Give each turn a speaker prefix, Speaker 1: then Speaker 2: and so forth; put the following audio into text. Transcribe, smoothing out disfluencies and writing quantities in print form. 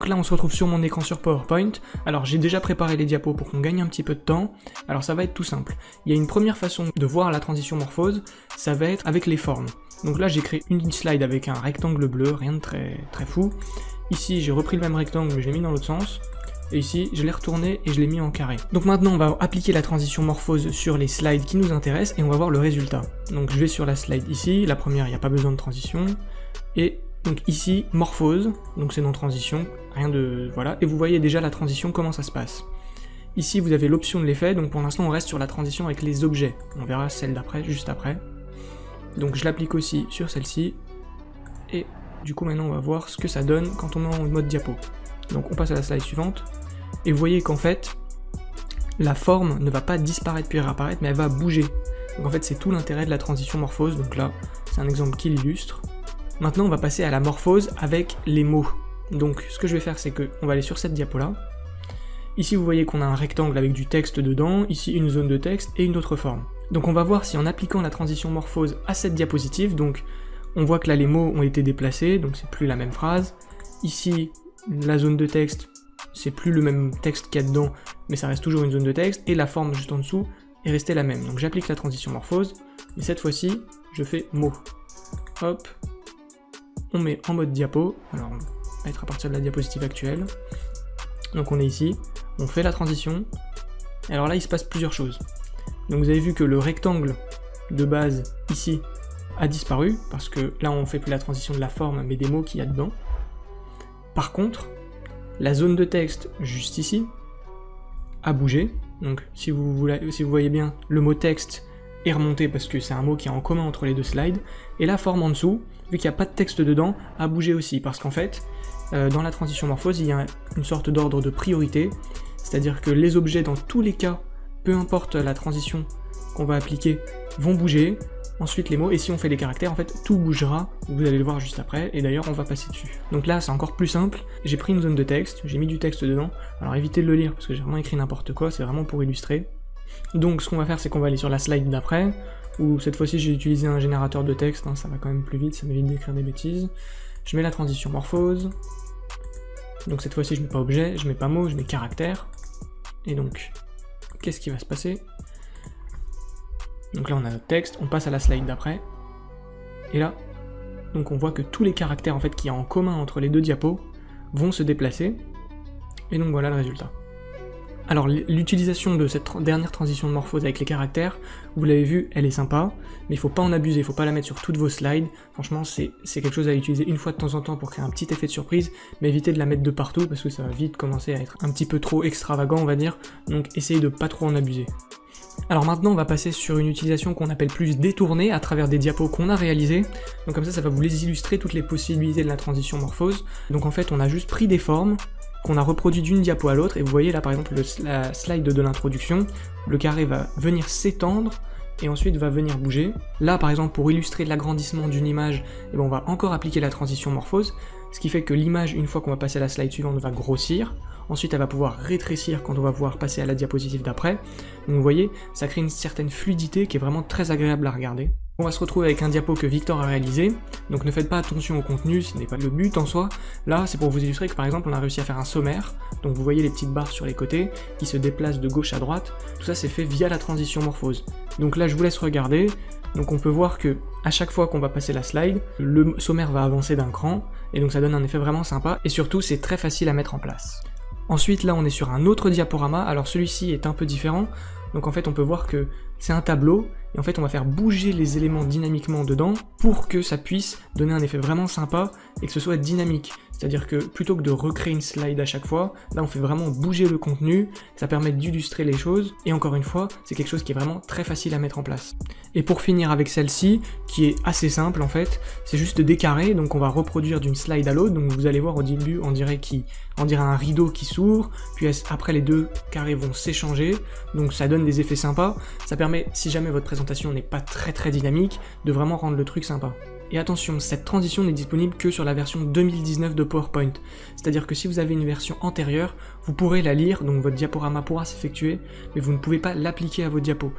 Speaker 1: là on se retrouve sur mon écran sur PowerPoint. Alors j'ai déjà préparé les diapos pour qu'on gagne un petit peu de temps. Alors ça va être tout simple. Il y a une première façon de voir la transition morphose, ça va être avec les formes. Donc là j'ai créé une slide avec un rectangle bleu, rien de très fou. Ici j'ai repris le même rectangle mais je l'ai mis dans l'autre sens. Et ici, je l'ai retourné et je l'ai mis en carré. Donc maintenant, on va appliquer la transition morphose sur les slides qui nous intéressent et on va voir le résultat. Donc je vais sur la slide ici, la première, il n'y a pas besoin de transition. Et donc ici, morphose, donc c'est non transition, rien de... voilà. Et vous voyez déjà la transition, comment ça se passe. Ici, vous avez l'option de l'effet, donc pour l'instant, on reste sur la transition avec les objets. On verra celle d'après, juste après. Donc je l'applique aussi sur celle-ci. Et du coup, maintenant, on va voir ce que ça donne quand on est en mode diapo. Donc on passe à la slide suivante, et vous voyez qu'en fait, la forme ne va pas disparaître puis réapparaître, mais elle va bouger. Donc en fait c'est tout l'intérêt de la transition morphose, donc là c'est un exemple qui l'illustre. Maintenant on va passer à la morphose avec les mots. Donc ce que je vais faire c'est qu'on va aller sur cette diapo là. Ici vous voyez qu'on a un rectangle avec du texte dedans, ici une zone de texte et une autre forme. Donc on va voir si en appliquant la transition morphose à cette diapositive, donc on voit que là les mots ont été déplacés, donc c'est plus la même phrase. Ici, la zone de texte, c'est plus le même texte qu'il y a dedans, mais ça reste toujours une zone de texte, et la forme juste en dessous est restée la même. Donc j'applique la transition morphose, et cette fois-ci, je fais mot. Hop, on met en mode diapo, alors on va mettre à partir de la diapositive actuelle. Donc on est ici, on fait la transition, et alors là il se passe plusieurs choses. Donc vous avez vu que le rectangle de base, ici, a disparu, parce que là on fait plus la transition de la forme, mais des mots qu'il y a dedans. Par contre, la zone de texte juste ici a bougé, donc si vous voyez bien, le mot texte est remonté parce que c'est un mot qui est en commun entre les deux slides, et la forme en dessous, vu qu'il n'y a pas de texte dedans, a bougé aussi, parce qu'en fait, dans la transition morphose, il y a une sorte d'ordre de priorité, c'est-à-dire que les objets dans tous les cas, peu importe la transition qu'on va appliquer, vont bouger. Ensuite les mots, et si on fait des caractères, en fait tout bougera, vous allez le voir juste après, et d'ailleurs on va passer dessus. Donc là c'est encore plus simple, j'ai pris une zone de texte, j'ai mis du texte dedans, alors évitez de le lire parce que j'ai vraiment écrit n'importe quoi, c'est vraiment pour illustrer. Donc ce qu'on va faire c'est qu'on va aller sur la slide d'après, où cette fois-ci j'ai utilisé un générateur de texte, hein, ça va quand même plus vite, ça m'évite d'écrire des bêtises. Je mets la transition morphose, donc cette fois-ci je mets pas objet, je mets pas mot, je mets caractère, et donc qu'est-ce qui va se passer ? Donc là on a notre texte, on passe à la slide d'après, et là, donc on voit que tous les caractères en fait qu'il y a en commun entre les deux diapos vont se déplacer, et donc voilà le résultat. Alors l'utilisation de cette dernière transition de morphose avec les caractères, vous l'avez vu, elle est sympa, mais il faut pas en abuser, il faut pas la mettre sur toutes vos slides, franchement c'est quelque chose à utiliser une fois de temps en temps pour créer un petit effet de surprise, mais évitez de la mettre de partout parce que ça va vite commencer à être un petit peu trop extravagant on va dire, donc essayez de pas trop en abuser. Alors maintenant on va passer sur une utilisation qu'on appelle plus détournée à travers des diapos qu'on a réalisés, donc comme ça va vous les illustrer toutes les possibilités de la transition morphose. Donc en fait on a juste pris des formes qu'on a reproduit d'une diapo à l'autre, et vous voyez là par exemple la slide de l'introduction, le carré va venir s'étendre et ensuite va venir bouger. Là par exemple pour illustrer l'agrandissement d'une image, on va encore appliquer la transition morphose, ce qui fait que l'image une fois qu'on va passer à la slide suivante va grossir. Ensuite elle va pouvoir rétrécir quand on va pouvoir passer à la diapositive d'après. Donc vous voyez, ça crée une certaine fluidité qui est vraiment très agréable à regarder. On va se retrouver avec un diapo que Victor a réalisé, donc ne faites pas attention au contenu, ce n'est pas le but en soi. Là c'est pour vous illustrer que par exemple on a réussi à faire un sommaire, donc vous voyez les petites barres sur les côtés qui se déplacent de gauche à droite, tout ça c'est fait via la transition morphose. Donc là je vous laisse regarder, donc on peut voir que à chaque fois qu'on va passer la slide, le sommaire va avancer d'un cran, et donc ça donne un effet vraiment sympa, et surtout c'est très facile à mettre en place. Ensuite là on est sur un autre diaporama, alors celui-ci est un peu différent, donc en fait on peut voir que c'est un tableau, et en fait on va faire bouger les éléments dynamiquement dedans pour que ça puisse donner un effet vraiment sympa et que ce soit dynamique. C'est-à-dire que plutôt que de recréer une slide à chaque fois, là on fait vraiment bouger le contenu, ça permet d'illustrer les choses, et encore une fois, c'est quelque chose qui est vraiment très facile à mettre en place. Et pour finir avec celle-ci, qui est assez simple en fait, c'est juste des carrés, donc on va reproduire d'une slide à l'autre, donc vous allez voir au début on dirait un rideau qui s'ouvre, puis après les deux carrés vont s'échanger, donc ça donne des effets sympas, ça permet, si jamais votre présentation n'est pas très dynamique, de vraiment rendre le truc sympa. Et attention, cette transition n'est disponible que sur la version 2019 de PowerPoint, c'est-à-dire que si vous avez une version antérieure, vous pourrez la lire, donc votre diaporama pourra s'effectuer, mais vous ne pouvez pas l'appliquer à vos diapos.